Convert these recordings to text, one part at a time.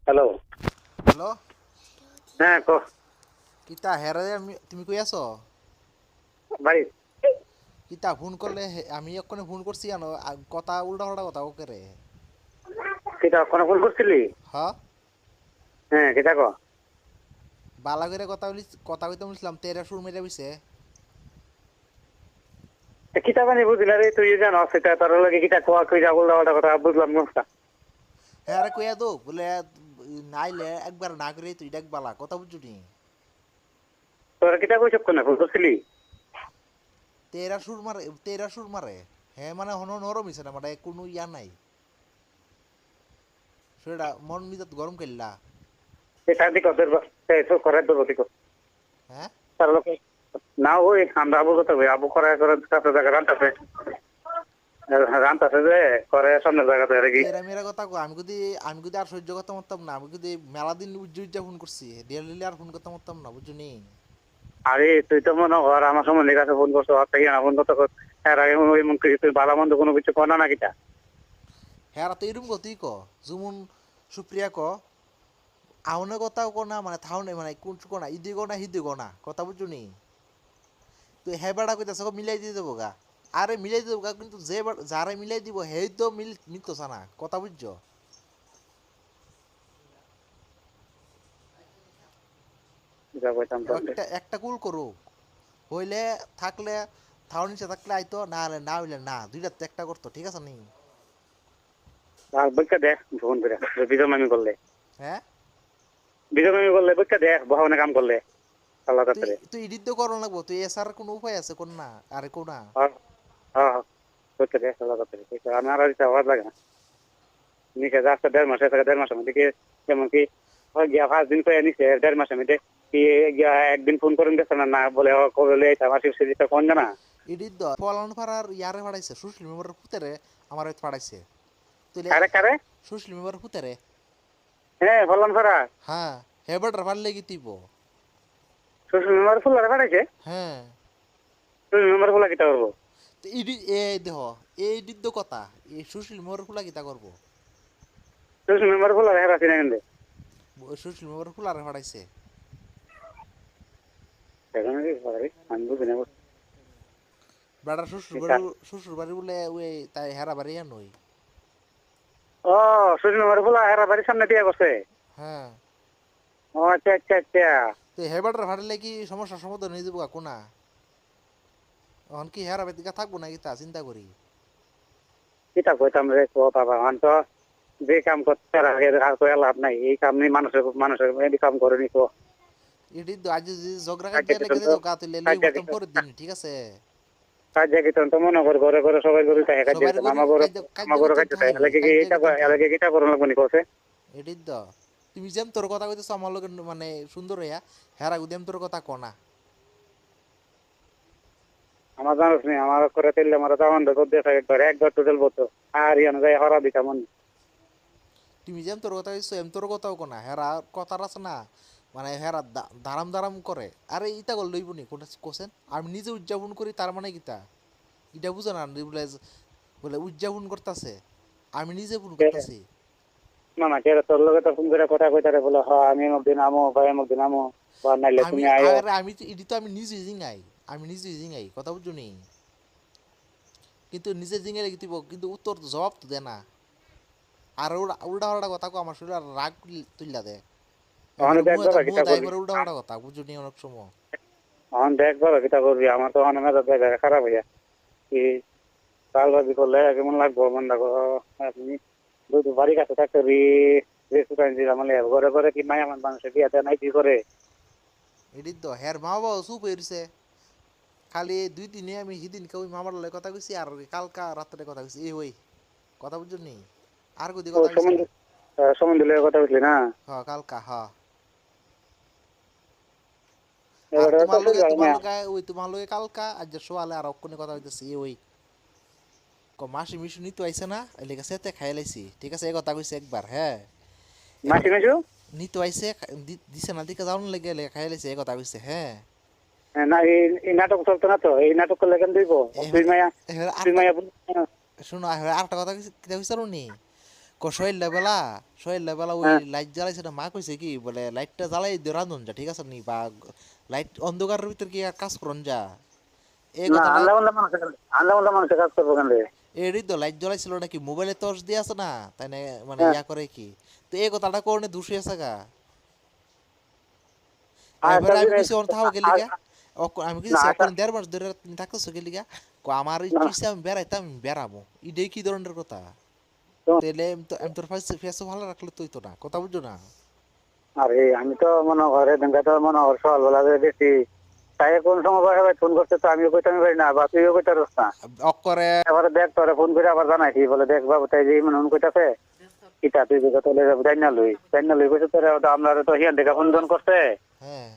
Hello. Hello. হ্যাঁ ক। কিতা হেরে তুমি কই আছো? বাড়ি। কিতা ফোন করলে আমি এক্ষণে ফোন করছি জানো কথা উল্টা পাল্টা কথা ওকে রে। কিতা কোনো ফোন করছিলি? হ হ্যাঁ কিতা ক। বালা করে কথা কইতে বলছিলাম তেরা সুর মেরে বইছে। কিতা বানি বুঝলি রে তুই জানো সেটা তোর লাগে কিতা কোয়া কই যা বললা ওটা কথা বুঝলাম না। হ্যাঁ কইয়া দো বলে নাইলে একবার না করে তুই দেখ বালা কথা বুঝছো নি। তোর কিতা কইছ কোন ফোন করছিলি? তেরা সুর মারে হ্যাঁ মানে হন নরম হইছে না মানে কোনো ইয়া নাই সেটা মন মিজাত গরম করলা। এটা দিক ওদের তো করে দেবো দিক হ্যাঁ তার লোকে না ওই আমরা আবু কথা কই আবু করে করে কাছে জায়গা রান্তাছে রান্তাছে যে করে সামনে জায়গাতে রেগি। তেরা মেরা কথা কো আমি যদি আর সহ্য করতে পারতাম না আমি যদি মেলা দিন উজ্জা ফোন করছি ডেলি আর ফোন করতে পারতাম না বুঝছো নি। আরে তুই তো মনে কর আমার সময় কাছে ফোন করছো আর থেকে না ফোন করতে এর আগে ওই মন তুই ভালো মন্দ কোনো কিছু কনা না কিতা। হ্যাঁ তো এরকম গতি ক যেমন সুপ্রিয়া ক আউনে কথাও কো না মানে থাউনে মানে কোন কো না ইদি কো না হিদি কো না কথা বুঝছো নি। তো হ্যাঁ বেড়া কইতাছে মিলাই দিয়ে দেবো গা। আরে মিলাই দিয়ে দেবো গা কিন্তু যারা মিলাই দিব হেই তো মিলতেছে না কথা বুঝছো। যা কইতাম তাহলে একটা একটা কুল করুক হইলে থাকলে থাউন নিচে থাকলে আইতো না হলে না হইলে না দুইটা তো একটা করতো ঠিক আছে নি। আর বইকা দে ফোন করে বিজয় মামি করলে হ্যাঁ বিজয় মামি করলে বইকা দে ভবনে কাম করলে আল্লাহ তুই তাতে। তুই এডিট তো করো লাগবো তুই এসার কোনো উপায় আছে কোন না আরে কোন না। হ্যাঁ হ্যাঁ বইকা দে আল্লাহ তাতে আমার আর আওয়াজ লাগে না নিচে যাচ্ছে 1.5 মাস থেকে 1.5 মাসের মধ্যে কি যেমন কি গিয়া 5 দিন করে নিচে 1.5 মাসের মধ্যে কি গিয়া একদিন ফোন করেন গেছে না না বলে কবে লেট আমার সেটা কোন জানা। এডিট দ পলান ফারার ইয়ারে ফাড়াইছে সুশীল মেম্বারের পুতেরে আমার ফাড়াইছে তুইলে কারে কারে সুশীল মেম্বারের পুতেরে। হ্যাঁ বললাম সারা হ্যাঁ হেবাটার ফাড়লে কি তুইব। সোশ্যাল মেম্বার ফুল পাঠাইছে হ্যাঁ সোশ্যাল মেম্বার ফুলা কিতা করবো তো এডিট এ দেহ এই এডিট দ কথা এই সুশীল মেম্বারের ফুলা কিতা করবো। সোশ্যাল মেম্বার ফুলা হেরা চিনা কেন সুশীল মেম্বারের ফুলারে ফাড়াইছে। সেখানে কি আমি বুঝি না বেড়ার শ্বশুর বাড়ি বলে ওই তাই হেরা বাড়ি নই। ও সোশ্যাল মেম্বার ফুলা হেরা বাড়ির সামনে দিয়া করছে। হ্যাঁ ও আচ্ছা আচ্ছা আচ্ছা তো হেবাটার ফাড়লে কি সমস্যার সমাধান হয়ে যাবো কোনা এখন কি হেরা বেদিকা থাকবো না কি তা চিন্তা করি। কিতা কইতাম রে কো বাবা আন তো যে কাম করতে আগে আর কই লাভ নাই এই কাম নেই মানুষের মানুষের এই কাম করে নি তো এটি তো আজ যদি ঝগড়া কাজ কাটিয়ে লেগে দিতেন তো দিত গা তুলে লই কাজ বর্তমান দিতেন পরের দিন ঠিক আছে। কাজ দিতেন তো মনে কর ঘরে ঘরে সবাই করে তাই কাজ সবার দিতেন গরু আমার ঘরে কার্য কাজ তাই থাই এলাকে কি কার্য এটা করতাম থাই এলাকে কিটা করুন লাগবে নি কসে এটি তো তুমি যেম তোর কথা কইতেছ আমার লোকের মানে সুন্দর হইয়া হেরা গুদেম তোর কথা কনা। আমার জানোস নি আমার করে তেল আমার দামান দেখো দেখা একবার টোটাল বলতো আর ইয়ান যায় হরা দিতাম তুমি যেম তোর কথা কইছো এম তোর কথাও কোনা হেরা কথার আছে না মানে হেরা দারাম দারাম করে আরে ইটা গল লইব নি কোসেন আমি নিজে উদযাপন করি তার মানে কিতা এটা বুঝো না বলে বলে উদযাপন করতেছে আমি নিজে ফোন করতেছি। না না কে তোর লগে তো ফোন করে কথা কইতারে বলে হ্যাঁ আমি একদিন আমো ভাই একদিন আমো বা নাইলে আমি তুমি আয়ো আরে আমি তো এটি তো আমি নিজে জিঙাই আমি নিজে জিঙাই কথা বুঝছো নি কিন্তু নিজে জিঙাইলে কি কিন্তু উত্তর জবাব তো দে না আর উল্টা পাল্টা কথা কো আমার শরীর রাগ তুললা দে অন এবারে দেখবার মুহ কিতা দা করবি একবার উল্টা পাল্টা কথা বুঝছো নি অনেক সময়। অন দেখবার কিতা করবি আমার তো অনেক মেজাজ জায়গা খারাপ হইয়া কি কাল বাজি করলে কেমন লাগবো মন লাগো আপনি দুধ বাড়ি কাছে থাকতে রেস্টুরেন্ট দিলাম ঘরে ঘরে কি নাই আমার মানুষের বিয়াতে নাই কি করে এটি তো হের মা বাবা চুপ হয়েছে খালি দুই দিনে আমি সেদিন ওই মামার লগে কথা কইছি আর কালকা রাত্রে কথা কইছি এই ওই কথা বুঝছো নি আর কদি ও কথা কইছি সম্বন্ধ না। সম্বন্ধ লইয়া কথা বললি না হ কালকা হ আর এবারে তো তোমার লগে শুরু হয় তোমার না লগে ওই তোমার লগে কালকা আজ যে সোয়ালে আর অক্ষণে কথা হইতেছি এই ওই মাসি মিশু নিতে আইছে না এলাকা সেতে খাই লাইছি ঠিক আছে এই কথা কইছে একবার হ্যাঁ এবার মাসি মেসু নিতে আইছে দিছে না দিকে যাওয়ার লেগে এলাকা খাই লাইছে এই কথা কইছে হ্যাঁ। না এই নাটক চলতো না তো এই নাটক করলে কেন দিব এবার তুই মায়া এবার তুই আরেকটা মায়া শোনো এবার আরেকটা কথা কইছে কিতা কইছে নি শৈল বেলা ওই হ্যাঁ লাইট জ্বালাইছে না, মা কইছে কি বলে লাইটটা জ্বালাই দিয়ে রান্ধন যা, ঠিক আছে নি, বা লাইট অন্ধকারের ভিতর কি আর কাজ করন যা, এই না কথাটা। আনলে মানুষের কাজ করবো কেন রে? এরই তো লাইট জ্বলাইছিল নাকি, মোবাইলে টর্চ দিয়ে আছে না, তাই না, মানে হ্যাঁ ইয়া করে কি, তো এই কথাটা করনে দোষী আছে গা। আর একটা এবারে আমি জিনিস কইছি ওর থাও গেলি গা, আমি না কইছি আচ্ছা অকন 1.5 মাস ধরে তুমি থাকতেছো গেলি গা, আমার না ইচ্ছে আমি বেড়াইতাম, আমি বেড়াবো, এটাই কি ধরনের কথা? শোন, তাহলে আমি তোর ফেসও ভালো রাখলে তুই তো না, কথা বুঝছো না? আরে আমি তো মনে করে দেখা তো মনে কর সকালবেলা করে দেখছি তাই কোন সময় ভাই ফোন করতে তো আমিও কইতে পারি না বা তুইও কইতে পারস না। অক্করে এবারে দেখ তোরে ফোন করে আবার জানাইছি বলে দেখ বাবু তাই যে মনে ফোন কইতাছে কিতা তুই যে তাহলে জানি না লই কইছে তোরে তো আমরা তো হিয়ান দেখা ফোন টোন করতে হ্যাঁ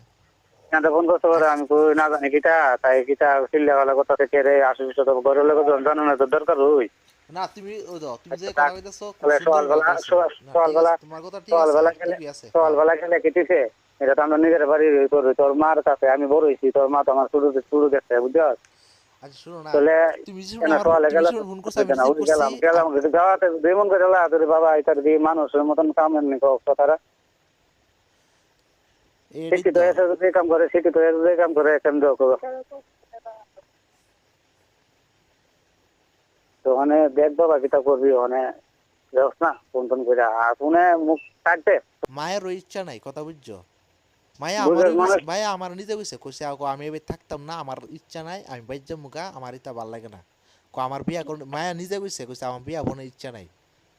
হিয়ান ফোন করতে পারে আমি কই না জানি কিতা তাই কিতা চিল্লাওয়ালা কথা থেকে রে আশিস তো ঘরের লোক জানো না তো দরকার হই। না তুমি ওই দাও, তুমি যে আচ্ছা কথা কইতেছো খুব তাহলে সুন্দর কথা কইছো, না ঠিক আছে, সকালবেলা তোমার কথা ঠিক আছে, সকালবেলা খেলে ঠিকই আছে, হ্যাঁ। সকালবেলা খেলে কেটেছে এটা তো আমরা নিজের বাড়ি করবি তোর মার কাছে আমি বড় হয়েছি তোর মা তো আমার শুরু শুরু দেখছে বুঝছো আচ্ছা শোনো না, তাহলে তুমি যখন কেন আমার সকালে তুমি গেলে যখন ফোন করছো আমি অসুবিধা না রিসিভ উঠে করছি। গেলাম গেলাম যদি যাওয়াতে দুই মন করে তোর বাবা এটার দিয়ে মানুষের মতন কাম এমনি কথাটা এটাই শিক্ষিত তো। হয়েছে যদি কাম করে শিক্ষিত হয়েছে যদি কাম করে কেন্দ্র করো তো ওখানে দেখ বাবা কিতা করবি ওখানে যাস না ফোন টোন করে আর ফোনে মুখ কাটতে মায়ের ওই ইচ্ছা নাই, কথা বুঝছো? মায়া বুঝে আমারও কইছে, মানুষ মায়া আমার নিজে কইছে, কইছে আগো আমি এবার থাকতাম না, আমার ইচ্ছা নাই, আমি বাইর যাবো গা, আমার ইটা ভাল লাগে না। আমার বিয়া কোন, মায়া নিজে কইছে, কইছে আমার বিয়া বোনের ইচ্ছা নাই,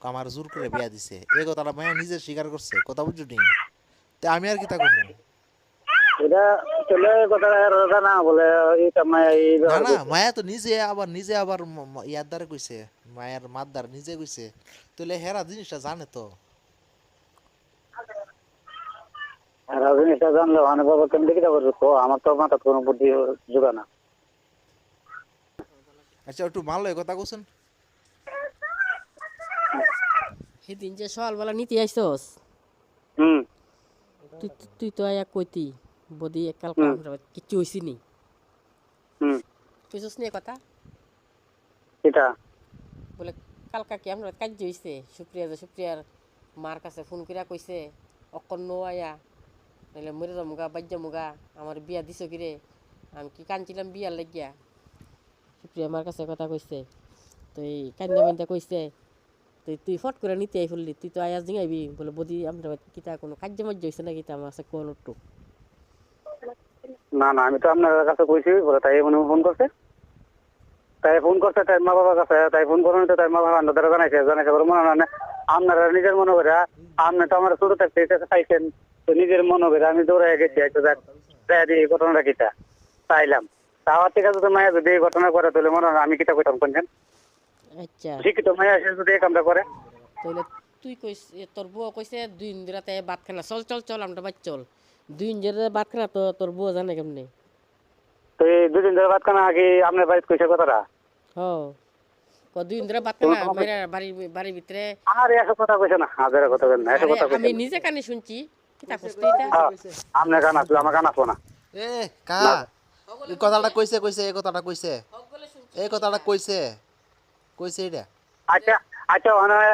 আমার জোর করে বিয়া দিছে, এই কথাটা মায়া নিজে স্বীকার করছে, কথা বুঝছো নি? তো আমি আর কিতা করবো? এটা চলে কথা না বলে এইটা মায়া এই না ব্যবহার না, করছে মায়া তো নিজে আবার ইয়ার দ্বারা কইছে, মায়ের মার দ্বারা নিজে কইছে, তাহলে হেরা জিনিসটা জানে তো। আর জিনিসটা জানলে ওখানে বাবা কেমন কিতা করবে আমার তো মাথা কোনো বুদ্ধি যোগা না আচ্ছা একটু ভালো কথা কোসেন। সেদিন যে সকালবেলা নিতে আইসস, হুম তুই তুই তো আয়া কইতি বদি কালকা হুম আমরা কিচ্ছু হইছি নি, হুম কইসস নি এ কথা? এটা বলে কালকা কি আমরা কাজ হইছে, সুপ্রিয়ার মার কাছে ফোন কইরা কইছে অকন নো আয়া নাহলে মরে যামুগা বাজ্যামুগা, আমার বিয়া দিছ কিরে, আমি কি কানছিলাম বিয়ার লাগিয়া। সুপ্রিয়া মার কাছে কথা কইছে, তুই কান্দা মান্দা কইছে, তুই ফট করে নিতে আই ফেললি, তুই তো আয়া জিঙাইবি, বলে বদি আমরা কিতা কোনো কার্য মার্য হয়েছে না কিতা, আমার কাছে কোন একটু। না না আমি তো আপনার কাছে কইছি বলে তাই মনে ফোন করছে তাই ফোন করছে তাই মা বাবার কাছে তাই ফোন করেন তো তাই মা বাবা আপনাদের জানাইছে বলে মনে হয় না আপনারা নিজের মনে করে আপনি তো আমার ছোট থাকতে এটা চাইছেন তো নিজের মনে করে আমি দৌড়ে গেছি একটু যাই এই ঘটনাটা কিটা চাইলাম তাওয়ার থেকে যদি মায়া যদি এই ঘটনা করে তাহলে মনে হয় আমি কিতা কইতাম কোনছেন আচ্ছা শিক্ষিত মায়া এসে যদি এই কামটা করে তাহলে তুই কইস তোর বউ কইছে 2 দিন রাতে ভাত খানা চল চল চল আমরা বাদ চল, 2 দিন ধরে ভাত খানা তো তোর বউ জানে কেমনে? তো এই দুদিন ধরে বাদ খানা আগে আপনার বাড়িতে কইছে কথাটা হ ক 2 দিন ধরে ভাত খানা মেরা বাড়ির ভিতরে। আর এসব কথা কইছে না হাজার কথা কেন এসব আরে কথা কইছে আমি না নিজে কানে শুনছি, কিতা করছ তুই এটা? হ্যাঁ আপনার গান আসলো আমার গান আসবো না এ কা এই কথাটা কইছে, এই কথাটা কইছে, এই কথাটা কইছে, এটা আচ্ছা আচ্ছা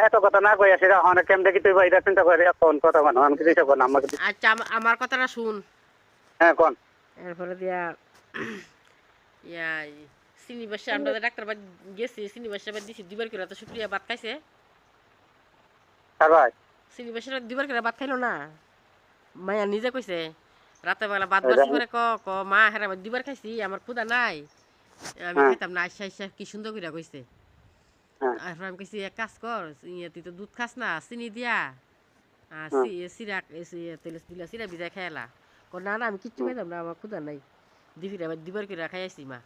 এত কথা না কই সেটা অনেক কেমন দেখি তুই এটা চিন্তা করে কোন কথা বানো আমি কিছু করলাম আমাকে আচ্ছা আমার কথাটা শুন। হ্যাঁ কোন এরপরে দিয়া ইয়া সিনিবাসে আমরা যে ডাক্তার বাড়ি গেছি, সিনিবাসে বাড়ি দিছি 2 বার করে, তো সুপ্রিয়া ভাত খাইছে, আর ভাই সিনিবাসে 2 বার করে ভাত খাইলো না, মায়া নিজে কইছে রাতে বেলা ভাত বাসি করে ক মা হেরা 2 বার খাইছি আমার ক্ষুধা নাই, আমি হ্যাঁ খাইতাম না, আইসা আইসা কি সুন্দর করে কইছে। হ্যাঁ তারপর আমি কইছি এক কাজ কর, তুই তো দুধ খাস না, চিনি দিয়া আর হ্যাঁ সিরা তেলে দিলা সিরা ভিজাই খাইলা, না না আমি কিচ্ছু খাইতাম না, আমার ক্ষুধা নাই, দিদিরা 2 বার করে খাই আইছি মা।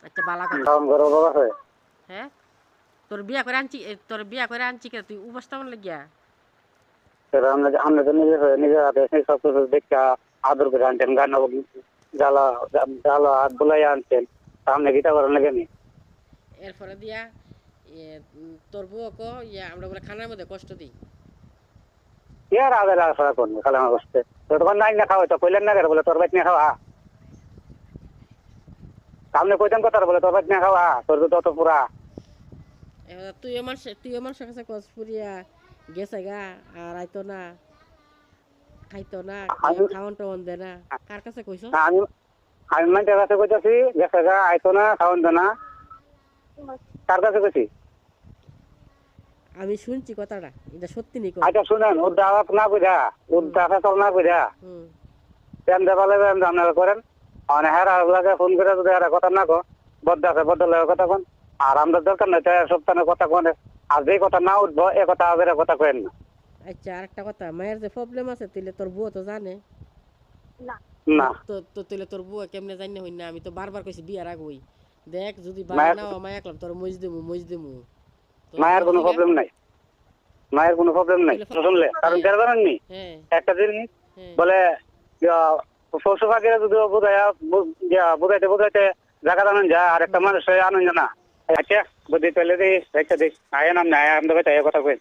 আচ্ছা বালা কথা। তখন ঘর বাবা আছে হ্যাঁ তোর বিয়া করে আনছি কে তুই উপস্থাপন লাগিয়া? সেটা আমরা তো নিজের হাতে সব কিছু দেখে আদর করে আনতেন গান জ্বালা জ্বালা হাত বুলাই আনতেন সামনে গীতা করেন লাগে নি এরপরে দিয়া তোর বউ কো আমরা বলে খানার মধ্যে কষ্ট দিই। কি আর আগে রাখা করবে খালে আমার বসতে তো তখন নাই না খাওয়া তো কইলেন না বলে তোর বাইক নিয়ে খাওয়া সামনে কইতেন কথা বলে তোর বাইক নিয়ে খাওয়া তোর তো তত পুরা এবার তুই আমার সাথে কাছে কস পুরিয়া গেছে গা আর আইতো না খাইতো না আমি- খাওয়ান টাওয়ান দে না কার কাছে কইছো আমি আমি মানুষের কাছে কইতাছি গেছে গা আইতো না খাওয়ান দে না কার কাছে কইছি আমি শুনছি কথাটা এটা সত্যি নি কো আচ্ছা শুনেন উদ্দাওয়াত না বুঝা উদ্দাফাতল না বুঝা হুম প্রেম দেবালে প্রেম আপনারা করেন মানে হ্যাঁ লাগে ফোন করে যদি আর কথা না কো বদ্ধ আছে বদ্ধ লাগে কথা কোন আর আমরা দরকার নাই তাই সপ্তাহে কথা কোন আর যে কথা না উঠবো এ কথা আগের কথা কেন না আচ্ছা আরেকটা কথা মায়ের যে প্রবলেম আছে তাইলে তোর বউ তো জানে না তো তো তাইলে তোর বউ কেমনে জানি হই না আমি তো বারবার কইছি বিয়ার আগ হই দেখ যদি ভালো মায়ের- না মায়া করলাম তোর মজ দেমু তোর মায়ের কোনো বউ প্রবলেম নাই মায়ের কোনো প্রবলেম নাই শুনলে কারণ কেন জানেন নি হ্যাঁ একটা জিনিস হ্যাঁ বলে শ্বশুর ফাঁকিরা যদি বুঝাইতে বুঝাইতে জায়গা আনেন যা আর একটা মানুষ আনেন না আচ্ছা বুদ্ধি পেলে দিই একটা দিই আয় নাম না আয় আমাদের কথা কই